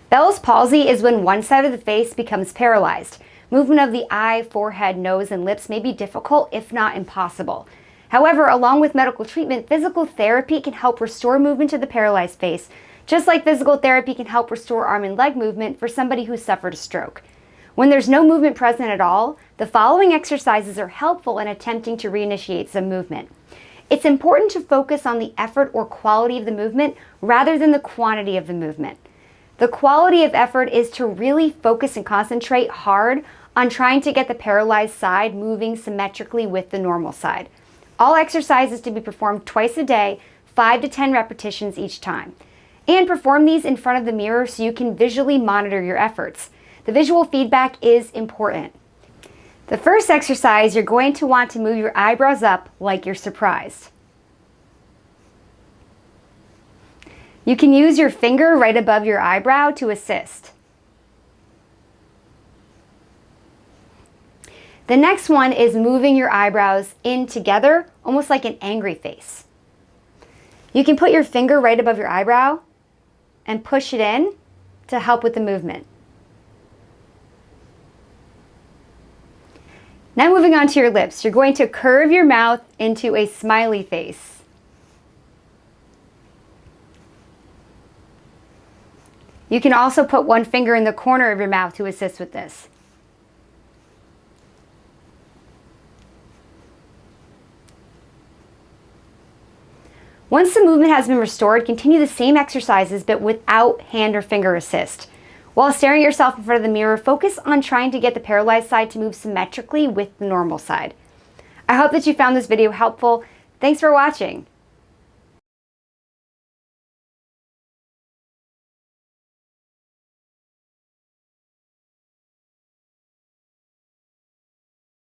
Bell's palsy is when one side of the face becomes paralyzed. Movement of the eye, forehead, nose, and lips may be difficult, if not impossible. However, along with medical treatment, physical therapy can help restore movement to the paralyzed face, just like physical therapy can help restore arm and leg movement for somebody who suffered a stroke. When there's no movement present at all, the following exercises are helpful in attempting to reinitiate some movement. It's important to focus on the effort or quality of the movement rather than the quantity of the movement. The quality of effort is to really focus and concentrate hard on trying to get the paralyzed side moving symmetrically with the normal side. All exercises to be performed twice a day, 5 to 10 repetitions each time. And perform these in front of the mirror so you can visually monitor your efforts. The visual feedback is important. The first exercise, you're going to want to move your eyebrows up like you're surprised. You can use your finger right above your eyebrow to assist. The next one is moving your eyebrows in together, almost like an angry face. You can put your finger right above your eyebrow and push it in to help with the movement. Now moving on to your lips, you're going to curve your mouth into a smiley face. You can also put one finger in the corner of your mouth to assist with this. Once the movement has been restored, continue the same exercises but without hand or finger assist. While staring at yourself in front of the mirror, focus on trying to get the paralyzed side to move symmetrically with the normal side. I hope that you found this video helpful. Thanks for watching.